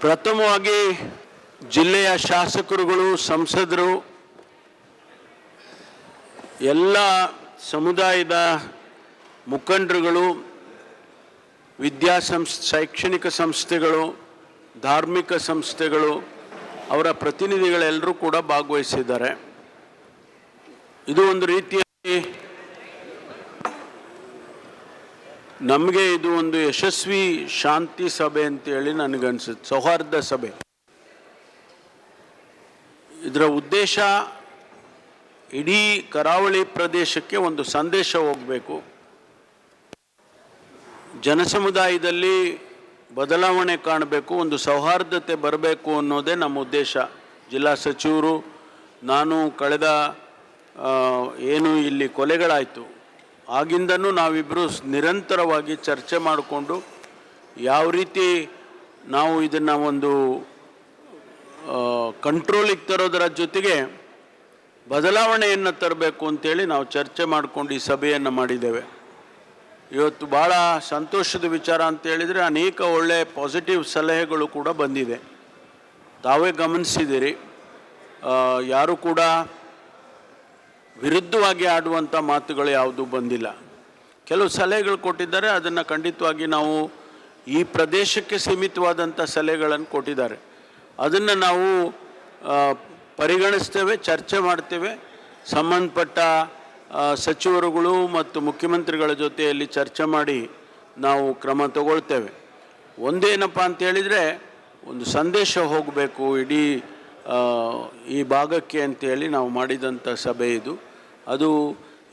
ಪ್ರಥಮವಾಗಿ ಜಿಲ್ಲೆಯ ಶಾಸಕರುಗಳು, ಸಂಸದರು, ಎಲ್ಲ ಸಮುದಾಯದ ಮುಖಂಡರುಗಳು, ಶೈಕ್ಷಣಿಕ ಸಂಸ್ಥೆಗಳು, ಧಾರ್ಮಿಕ ಸಂಸ್ಥೆಗಳು, ಅವರ ಪ್ರತಿನಿಧಿಗಳೆಲ್ಲರೂ ಕೂಡ ಭಾಗವಹಿಸಿದ್ದಾರೆ. ಇದು ಒಂದು ರೀತಿಯಲ್ಲಿ ನಮಗೆ ಇದು ಒಂದು ಯಶಸ್ವಿ ಶಾಂತಿ ಸಭೆ ಅಂತೇಳಿ ನನಗನ್ಸುತ್ತೆ, ಸೌಹಾರ್ದ ಸಭೆ. ಇದರ ಉದ್ದೇಶ ಇಡೀ ಕರಾವಳಿ ಪ್ರದೇಶಕ್ಕೆ ಒಂದು ಸಂದೇಶ ಹೋಗಬೇಕು, ಜನಸಮುದಾಯದಲ್ಲಿ ಬದಲಾವಣೆ ಕಾಣಬೇಕು, ಒಂದು ಸೌಹಾರ್ದತೆ ಬರಬೇಕು ಅನ್ನೋದೇ ನಮ್ಮ ಉದ್ದೇಶ. ಜಿಲ್ಲಾ ಸಚಿವರು, ನಾನು ಕಳೆದ ಏನು ಇಲ್ಲಿ ಕೊಲೆಗಳಾಯಿತು ಆಗಿಂದನೂ ನಾವಿಬ್ಬರು ನಿರಂತರವಾಗಿ ಚರ್ಚೆ ಮಾಡಿಕೊಂಡು ಯಾವ ರೀತಿ ನಾವು ಇದನ್ನು ಒಂದು ಕಂಟ್ರೋಲಿಗೆ ತರೋದರ ಜೊತೆಗೆ ಬದಲಾವಣೆಯನ್ನು ತರಬೇಕು ಅಂತೇಳಿ ನಾವು ಚರ್ಚೆ ಮಾಡಿಕೊಂಡು ಈ ಸಭೆಯನ್ನು ಮಾಡಿದ್ದೇವೆ. ಇವತ್ತು ಭಾಳ ಸಂತೋಷದ ವಿಚಾರ ಅಂತೇಳಿದರೆ ಅನೇಕ ಒಳ್ಳೆಯ ಪಾಸಿಟಿವ್ ಸಲಹೆಗಳು ಕೂಡ ಬಂದಿದೆ. ತಾವೇ ಗಮನಿಸಿದ್ದೀರಿ, ಯಾರೂ ಕೂಡ ವಿರುದ್ಧವಾಗಿ ಆಡುವಂಥ ಮಾತುಗಳು ಯಾವುದೂ ಬಂದಿಲ್ಲ. ಕೆಲವು ಸಲಹೆಗಳು ಕೊಟ್ಟಿದ್ದಾರೆ, ಅದನ್ನು ಖಂಡಿತವಾಗಿ ನಾವು ಈ ಪ್ರದೇಶಕ್ಕೆ ಸೀಮಿತವಾದಂಥ ಸಲಹೆಗಳನ್ನು ಕೊಟ್ಟಿದ್ದಾರೆ, ಅದನ್ನು ನಾವು ಪರಿಗಣಿಸ್ತೇವೆ, ಚರ್ಚೆ ಮಾಡ್ತೇವೆ. ಸಂಬಂಧಪಟ್ಟ ಸಚಿವರುಗಳು ಮತ್ತು ಮುಖ್ಯಮಂತ್ರಿಗಳ ಜೊತೆಯಲ್ಲಿ ಚರ್ಚೆ ಮಾಡಿ ನಾವು ಕ್ರಮ ತಗೊಳ್ತೇವೆ. ಒಂದೇನಪ್ಪ ಅಂತೇಳಿದರೆ, ಒಂದು ಸಂದೇಶ ಹೋಗಬೇಕು ಇಡೀ ಈ ಭಾಗಕ್ಕೆ ಅಂತೇಳಿ ನಾವು ಮಾಡಿದಂಥ ಸಭೆ ಇದು. ಅದು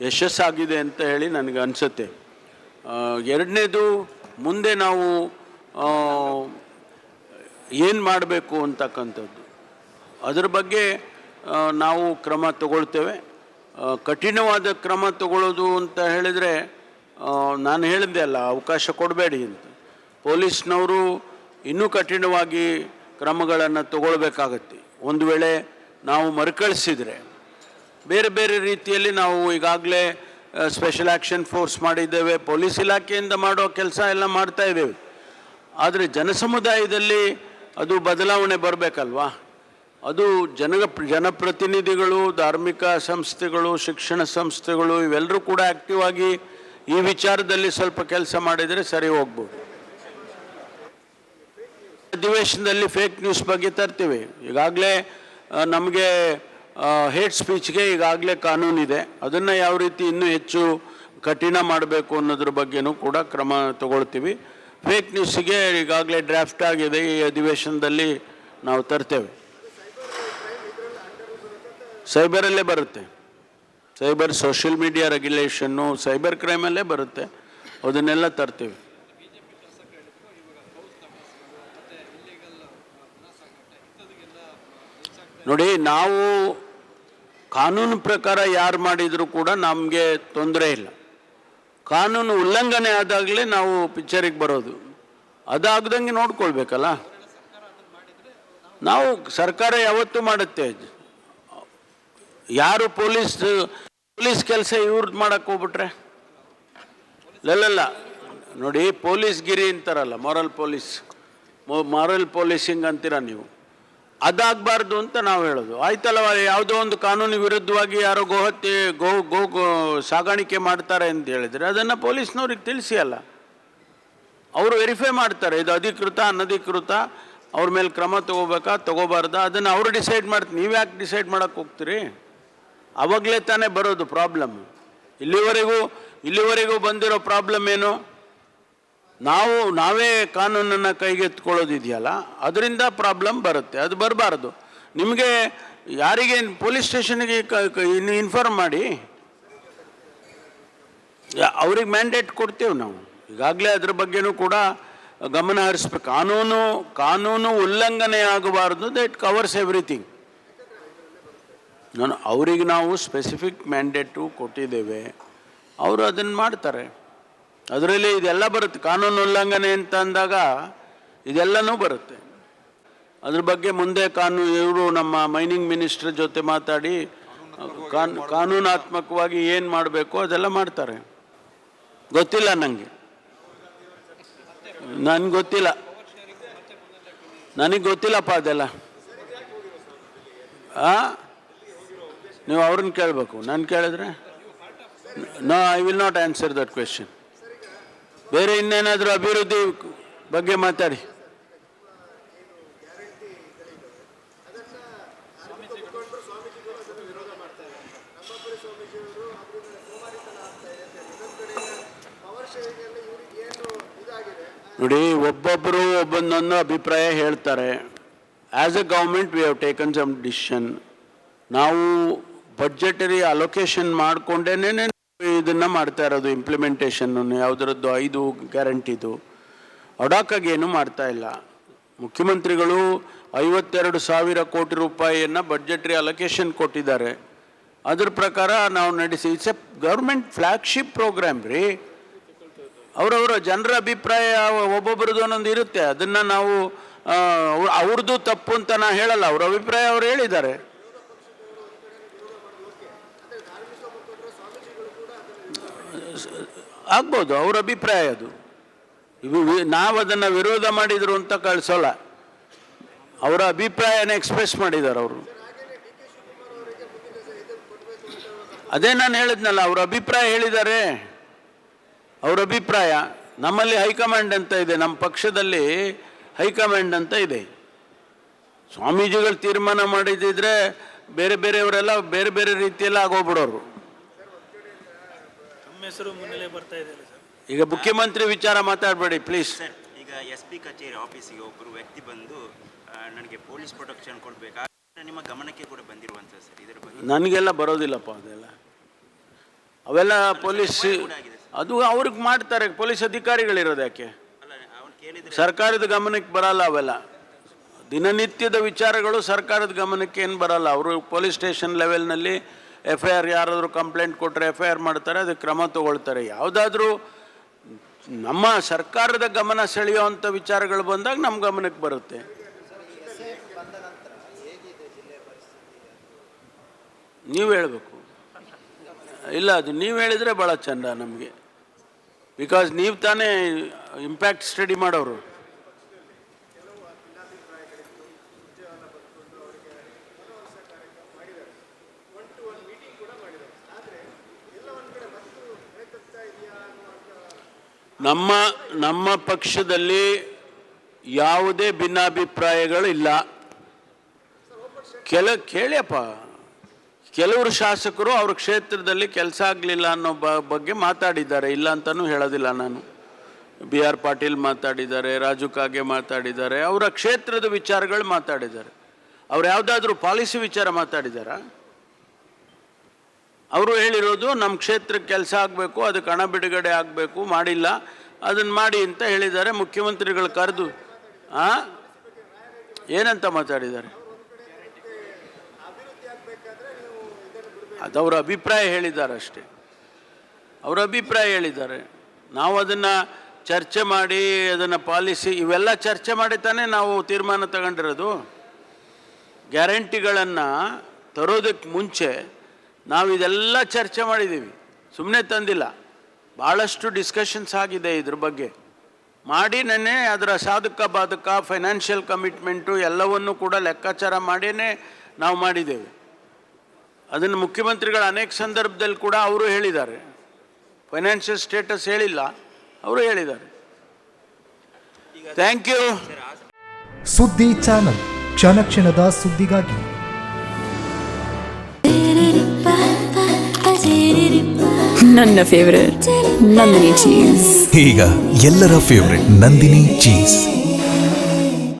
ಯಶಸ್ಸಾಗಿದೆ ಅಂತ ಹೇಳಿ ನನಗೆ ಅನಿಸುತ್ತೆ. ಎರಡನೇದು, ಮುಂದೆ ನಾವು ಏನು ಮಾಡಬೇಕು ಅಂತಕ್ಕಂಥದ್ದು, ಅದರ ಬಗ್ಗೆ ನಾವು ಕ್ರಮ ತಗೊಳ್ತೇವೆ. ಕಠಿಣವಾದ ಕ್ರಮ ತಗೊಳ್ಳೋದು ಅಂತ ಹೇಳಿದರೆ, ನಾನು ಹೇಳಿದ್ದೆ ಅಲ್ಲ, ಅವಕಾಶ ಕೊಡಬೇಡಿ ಅಂತ. ಪೊಲೀಸ್ನವರು ಇನ್ನೂ ಕಠಿಣವಾಗಿ ಕ್ರಮಗಳನ್ನು ತಗೊಳ್ಬೇಕಾಗತ್ತೆ. ಒಂದು ವೇಳೆ ನಾವು ಮರುಕಳಿಸಿದರೆ ಬೇರೆ ಬೇರೆ ರೀತಿಯಲ್ಲಿ ನಾವು ಈಗಾಗಲೇ ಸ್ಪೆಷಲ್ ಆ್ಯಕ್ಷನ್ ಫೋರ್ಸ್ ಮಾಡಿದ್ದೇವೆ, ಪೊಲೀಸ್ ಇಲಾಖೆಯಿಂದ ಮಾಡೋ ಕೆಲಸ ಎಲ್ಲ ಮಾಡ್ತಾ ಇದ್ದೇವೆ. ಆದರೆ ಜನಸಮುದಾಯದಲ್ಲಿ ಅದು ಬದಲಾವಣೆ ಬರಬೇಕಲ್ವಾ? ಅದು ಜನಪ್ರತಿನಿಧಿಗಳು, ಧಾರ್ಮಿಕ ಸಂಸ್ಥೆಗಳು, ಶಿಕ್ಷಣ ಸಂಸ್ಥೆಗಳು ಇವೆಲ್ಲರೂ ಕೂಡ ಆ್ಯಕ್ಟಿವ್ ಆಗಿ ಈ ವಿಚಾರದಲ್ಲಿ ಸ್ವಲ್ಪ ಕೆಲಸ ಮಾಡಿದರೆ ಸರಿ ಹೋಗ್ಬೋದು. ಅಧಿವೇಶನದಲ್ಲಿ ಫೇಕ್ ನ್ಯೂಸ್ ಬಗ್ಗೆ ತರ್ತೀವಿ. ಈಗಾಗಲೇ ನಮಗೆ ಹೇಟ್ ಸ್ಪೀಚ್ಗೆ ಈಗಾಗಲೇ ಕಾನೂನಿದೆ, ಅದನ್ನು ಯಾವ ರೀತಿ ಇನ್ನೂ ಹೆಚ್ಚು ಕಠಿಣ ಮಾಡಬೇಕು ಅನ್ನೋದ್ರ ಬಗ್ಗೆನೂ ಕೂಡ ಕ್ರಮ ತಗೊಳ್ತೀವಿ. ಫೇಕ್ ನ್ಯೂಸಿಗೆ ಈಗಾಗಲೇ ಡ್ರಾಫ್ಟ್ ಆಗಿದೆ, ಈ ಅಧಿವೇಶನದಲ್ಲಿ ನಾವು ತರ್ತೇವೆ. ಸೈಬರಲ್ಲೇ ಬರುತ್ತೆ, cyber social media regulation cyber ಕ್ರೈಮಲ್ಲೇ ಬರುತ್ತೆ, ಅದನ್ನೆಲ್ಲ ತರ್ತೀವಿ. ನೋಡಿ, ನಾವು ಕಾನೂನು ಪ್ರಕಾರ ಯಾರು ಮಾಡಿದರೂ ಕೂಡ ನಮಗೆ ತೊಂದರೆ ಇಲ್ಲ. ಕಾನೂನು ಉಲ್ಲಂಘನೆ ಆದಾಗಲೇ ನಾವು ಪಿಕ್ಚರಿಗೆ ಬರೋದು, ಅದಾಗದಂಗೆ ನೋಡ್ಕೊಳ್ಬೇಕಲ್ಲ. ನಾವು ಸರ್ಕಾರ ಯಾವತ್ತೂ ಮಾಡುತ್ತೆ. ಯಾರು ಪೊಲೀಸ್ ಕೆಲಸ ಇವ್ರದ್ದು ಮಾಡೋಕ್ಕೆ ಹೋಗ್ಬಿಟ್ರೆ ಇಲ್ಲ. ನೋಡಿ, ಪೊಲೀಸ್ಗಿರಿ ಅಂತಾರಲ್ಲ, ಮಾರಲ್ ಪೊಲೀಸಿಂಗ್ ಅಂತೀರ ನೀವು, ಅದಾಗಬಾರ್ದು ಅಂತ ನಾವು ಹೇಳೋದು. ಆಯ್ತಲ್ಲ, ಯಾವುದೋ ಒಂದು ಕಾನೂನು ವಿರುದ್ಧವಾಗಿ ಯಾರೋ ಗೋಹತ್ಯೆ ಗೋ ಸಾಗಾಣಿಕೆ ಮಾಡ್ತಾರೆ ಅಂತ ಹೇಳಿದರೆ ಅದನ್ನು ಪೊಲೀಸ್ನವ್ರಿಗೆ ತಿಳಿಸಿ ಅಲ್ಲ, ಅವರು ವೆರಿಫೈ ಮಾಡ್ತಾರೆ, ಇದು ಅಧಿಕೃತ ಅನಧಿಕೃತ, ಅವ್ರ ಮೇಲೆ ಕ್ರಮ ತಗೋಬೇಕಾ ತಗೋಬಾರ್ದಾ ಅದನ್ನು ಅವರು ಡಿಸೈಡ್ ಮಾಡ್ತಾರೆ. ನೀವು ಯಾಕೆ ಡಿಸೈಡ್ ಮಾಡೋಕ್ಕೆ ಹೋಗ್ತೀರಿ? ಆವಾಗಲೇ ತಾನೇ ಬರೋದು ಪ್ರಾಬ್ಲಮ್. ಇಲ್ಲಿವರೆಗೂ ಬಂದಿರೋ ಪ್ರಾಬ್ಲಮ್ ಏನು? ನಾವೇ ಕಾನೂನನ್ನು ಕೈಗೆತ್ಕೊಳ್ಳೋದಿದೆಯಲ್ಲ, ಅದರಿಂದ ಪ್ರಾಬ್ಲಮ್ ಬರುತ್ತೆ. ಅದು ಬರಬಾರ್ದು. ನಿಮಗೆ ಯಾರಿಗೆ ಪೊಲೀಸ್ ಸ್ಟೇಷನ್ಗೆ ಇನ್ಫಾರ್ಮ್ ಮಾಡಿ, ಅವ್ರಿಗೆ ಮ್ಯಾಂಡೇಟ್ ಕೊಡ್ತೇವೆ ನಾವು. ಈಗಾಗಲೇ ಅದ್ರ ಬಗ್ಗೆನೂ ಕೂಡ ಗಮನ ಹರಿಸ್ಬೇಕು. ಕಾನೂನು ಉಲ್ಲಂಘನೆ ಆಗಬಾರ್ದು. That covers everything. ಅವರಿಗೆ ನಾವು ಸ್ಪೆಸಿಫಿಕ್ ಮ್ಯಾಂಡೇಟು ಕೊಟ್ಟಿದ್ದೇವೆ, ಅವರು ಅದನ್ನು ಮಾಡ್ತಾರೆ. ಅದರಲ್ಲಿ ಇದೆಲ್ಲ ಬರುತ್ತೆ. ಕಾನೂನು ಉಲ್ಲಂಘನೆ ಅಂತ ಅಂದಾಗ ಇದೆಲ್ಲನೂ ಬರುತ್ತೆ. ಅದ್ರ ಬಗ್ಗೆ ಮುಂದೆ ಇವರು ನಮ್ಮ ಮೈನಿಂಗ್ ಮಿನಿಸ್ಟರ್ ಜೊತೆ ಮಾತಾಡಿ ಕಾನೂನಾತ್ಮಕವಾಗಿ ಏನು ಮಾಡಬೇಕು ಅದೆಲ್ಲ ಮಾಡ್ತಾರೆ. ಗೊತ್ತಿಲ್ಲ ನನಗೆ ಗೊತ್ತಿಲ್ಲ. ನನಗೆ ಗೊತ್ತಿಲ್ಲಪ್ಪ ಅದೆಲ್ಲ. ನೀವು ಅವ್ರನ್ನ ಕೇಳಬೇಕು, ನಾನು ಕೇಳಿದ್ರೆ no, I will not answer that question. ಬೇರೆ ಇನ್ನೇನಾದರೂ ಅಭಿವೃದ್ಧಿ ಬಗ್ಗೆ ಮಾತಾಡಿ. ನೋಡಿ, ಒಬ್ಬೊಬ್ಬರು ಒಬ್ಬೊಂದೊಂದು ಅಭಿಪ್ರಾಯ ಹೇಳ್ತಾರೆ. As a government we have taken some decision. ನಾವು ಬಡ್ಜೆಟರಿ ಅಲೊಕೇಶನ್ ಮಾಡಿಕೊಂಡೇನೆ ಇದನ್ನು ಮಾಡ್ತಾ ಇರೋದು. ಇಂಪ್ಲಿಮೆಂಟೇಷನ್ನು ಯಾವುದರದ್ದು 5 ಗ್ಯಾರಂಟಿದು ಅಡಾಕಾಗಿ ಏನೂ ಮಾಡ್ತಾ ಇಲ್ಲ. ಮುಖ್ಯಮಂತ್ರಿಗಳು 52,000 ಕೋಟಿ ರೂಪಾಯಿಯನ್ನು ಬಡ್ಜೆಟರಿ ಅಲೊಕೇಶನ್ ಕೊಟ್ಟಿದ್ದಾರೆ. ಅದ್ರ ಪ್ರಕಾರ ನಾವು ನಡೆಸಿ, it's a government flagship programme ರೀ. ಅವರವರ ಜನರ ಅಭಿಪ್ರಾಯ ಒಬ್ಬೊಬ್ರದ್ದು ಒಂದೊಂದು ಇರುತ್ತೆ. ಅದನ್ನು ನಾವು ಅವ್ರದ್ದು ತಪ್ಪು ಅಂತ ನಾನು ಹೇಳಲ್ಲ, ಅವ್ರ ಅಭಿಪ್ರಾಯ ಅವ್ರು ಹೇಳಿದ್ದಾರೆ. ಆಗ್ಬೋದು, ಅವ್ರ ಅಭಿಪ್ರಾಯ ಅದು. ನಾವು ಅದನ್ನು ವಿರೋಧ ಮಾಡಿದರು ಅಂತ ಕಳಿಸೋಲ್ಲ, ಅವರ ಅಭಿಪ್ರಾಯನ ಎಕ್ಸ್ಪ್ರೆಸ್ ಮಾಡಿದ್ದಾರೆ ಅವರು. ಅದೇ ನಾನು ಹೇಳಿದ್ನಲ್ಲ, ಅವ್ರ ಅಭಿಪ್ರಾಯ ಹೇಳಿದ್ದಾರೆ. ಅವ್ರ ಅಭಿಪ್ರಾಯ, ನಮ್ಮಲ್ಲಿ ಹೈಕಮಾಂಡ್ ಅಂತ ಇದೆ, ನಮ್ಮ ಪಕ್ಷದಲ್ಲಿ ಹೈಕಮಾಂಡ್ ಅಂತ ಇದೆ. ಸ್ವಾಮೀಜಿಗಳು ತೀರ್ಮಾನ ಮಾಡಿದ್ದಿದ್ರೆ ಬೇರೆ ಬೇರೆಯವರೆಲ್ಲ ಬೇರೆ ಬೇರೆ ರೀತಿಯೆಲ್ಲ ಆಗೋಗ್ಬಿಡೋರು. ಈಗ ಮುಖ್ಯಮಂತ್ರಿ ವಿಚಾರ ಮಾತಾಡಬೇಡಿ ಪ್ಲೀಸ್. ಈಗ SP ಕಚೇರಿ ಆಫೀಸಿಗೆ ಒಬ್ಬರು ವ್ಯಕ್ತಿ ಬಂದು ನನಗೆ ಪೊಲೀಸ್ ಪ್ರೊಟೆಕ್ಷನ್ ಕೊಡಬೇಕಾ, ನಿಮ್ಮ ಗಮನಕ್ಕೆ ಕೂಡ ಬಂದಿರುವಂಥದ್ದು ಸರ್, ಇದರ ಬಗ್ಗೆ ನನಗೆಲ್ಲ ಬರೋದಿಲ್ಲಪ್ಪ ಅದೆಲ್ಲ. ಅವೆಲ್ಲ ಪೊಲೀಸ್ ಅದು ಅವ್ರಿಗೆ ಮಾಡ್ತಾರೆ, ಪೊಲೀಸ್ ಅಧಿಕಾರಿಗಳಿರೋದು. ಯಾಕೆ ಸರ್ಕಾರದ ಗಮನಕ್ಕೆ ಬರಲ್ಲ ಅವೆಲ್ಲ. ದಿನನಿತ್ಯದ ವಿಚಾರಗಳು ಸರ್ಕಾರದ ಗಮನಕ್ಕೆ ಏನು ಬರಲ್ಲ. ಅವರು ಪೊಲೀಸ್ ಸ್ಟೇಷನ್ ಲೆವೆಲ್ನಲ್ಲಿ FIR, ಯಾರಾದರೂ ಕಂಪ್ಲೇಂಟ್ ಕೊಟ್ಟರೆ FIR ಮಾಡ್ತಾರೆ, ಅದಕ್ಕೆ ಕ್ರಮ ತಗೊಳ್ತಾರೆ. ಯಾವುದಾದ್ರೂ ನಮ್ಮ ಸರ್ಕಾರದ ಗಮನ ಸೆಳೆಯುವಂಥ ವಿಚಾರಗಳು ಬಂದಾಗ ನಮ್ಮ ಗಮನಕ್ಕೆ ಬರುತ್ತೆ. ನೀವು ಹೇಳಬೇಕು. ಇಲ್ಲ, ಅದು ನೀವು ಹೇಳಿದರೆ ಭಾಳ ಚಂದ ನಮಗೆ, ಬಿಕಾಸ್ ನೀವು ತಾನೇ ಇಂಪ್ಯಾಕ್ಟ್ ಸ್ಟಡಿ ಮಾಡೋರು. ನಮ್ಮ ಪಕ್ಷದಲ್ಲಿ ಯಾವುದೇ ಭಿನ್ನಾಭಿಪ್ರಾಯಗಳಿಲ್ಲ. ಕೇಳಿಯಪ್ಪ, ಕೆಲವರು ಶಾಸಕರು ಅವ್ರ ಕ್ಷೇತ್ರದಲ್ಲಿ ಕೆಲಸ ಆಗಲಿಲ್ಲ ಅನ್ನೋ ಬಗ್ಗೆ ಮಾತಾಡಿದ್ದಾರೆ, ಇಲ್ಲ ಅಂತಲೂ ಹೇಳೋದಿಲ್ಲ ನಾನು. BR ಪಾಟೀಲ್ ಮಾತಾಡಿದ್ದಾರೆ, ರಾಜು ಕಾಗೆ ಮಾತಾಡಿದ್ದಾರೆ, ಅವರ ಕ್ಷೇತ್ರದ ವಿಚಾರಗಳು ಮಾತಾಡಿದ್ದಾರೆ. ಅವ್ರು ಯಾವುದಾದ್ರೂ ಪಾಲಿಸಿ ವಿಚಾರ ಮಾತಾಡಿದಾರಾ? ಅವರು ಹೇಳಿರೋದು ನಮ್ಮ ಕ್ಷೇತ್ರಕ್ಕೆ ಕೆಲಸ ಆಗಬೇಕು, ಅದಕ್ಕೆ ಹಣ ಬಿಡುಗಡೆ ಆಗಬೇಕು, ಮಾಡಿಲ್ಲ, ಅದನ್ನು ಮಾಡಿ ಅಂತ ಹೇಳಿದ್ದಾರೆ. ಮುಖ್ಯಮಂತ್ರಿಗಳು ಕರೆದು ಏನಂತ ಮಾತಾಡಿದ್ದಾರೆ? ಅದು ಅವರ ಅಭಿಪ್ರಾಯ ಹೇಳಿದ್ದಾರೆ ಅಷ್ಟೇ, ಅವರ ಅಭಿಪ್ರಾಯ ಹೇಳಿದ್ದಾರೆ. ನಾವು ಅದನ್ನು ಚರ್ಚೆ ಮಾಡಿ ಅದನ್ನು ಪಾಲಿಸಿ ಇವೆಲ್ಲ ಚರ್ಚೆ ಮಾಡಿ ತಾನೇ ನಾವು ತೀರ್ಮಾನ ತಗೊಂಡಿರೋದು. ಗ್ಯಾರಂಟಿಗಳನ್ನು ತರೋದಕ್ಕೆ ಮುಂಚೆ ನಾವು ಇದೆಲ್ಲ ಚರ್ಚೆ ಮಾಡಿದ್ದೀವಿ, ಸುಮ್ಮನೆ ತಂದಿಲ್ಲ. ಭಾಳಷ್ಟು ಡಿಸ್ಕಷನ್ಸ್ ಆಗಿದೆ ಇದ್ರ ಬಗ್ಗೆ ಮಾಡಿ. ನೆನ್ನೆ ಅದರ ಸಾಧಕ ಬಾಧಕ, ಫೈನಾನ್ಷಿಯಲ್ ಕಮಿಟ್ಮೆಂಟು ಎಲ್ಲವನ್ನೂ ಕೂಡ ಲೆಕ್ಕಾಚಾರ ಮಾಡಿಯೇ ನಾವು ಮಾಡಿದ್ದೇವೆ. ಅದನ್ನು ಮುಖ್ಯಮಂತ್ರಿಗಳು ಅನೇಕ ಸಂದರ್ಭದಲ್ಲಿ ಕೂಡ ಅವರು ಹೇಳಿದ್ದಾರೆ. ಫೈನಾನ್ಷಿಯಲ್ ಸ್ಟೇಟಸ್ ಹೇಳಿಲ್ಲ, ಅವರು ಹೇಳಿದ್ದಾರೆ. Thank you. ಸುದ್ದಿ ಚಾನಲ್, ಕ್ಷಣ ಕ್ಷಣದ ಸುದ್ದಿಗಾಗಿ. ನನ್ನ ಫೇವರೇಟ್ ನಂದಿನಿ ಚೀಸ್. ಈಗ ಎಲ್ಲರ ಫೇವರೇಟ್ ನಂದಿನಿ ಚೀಸ್.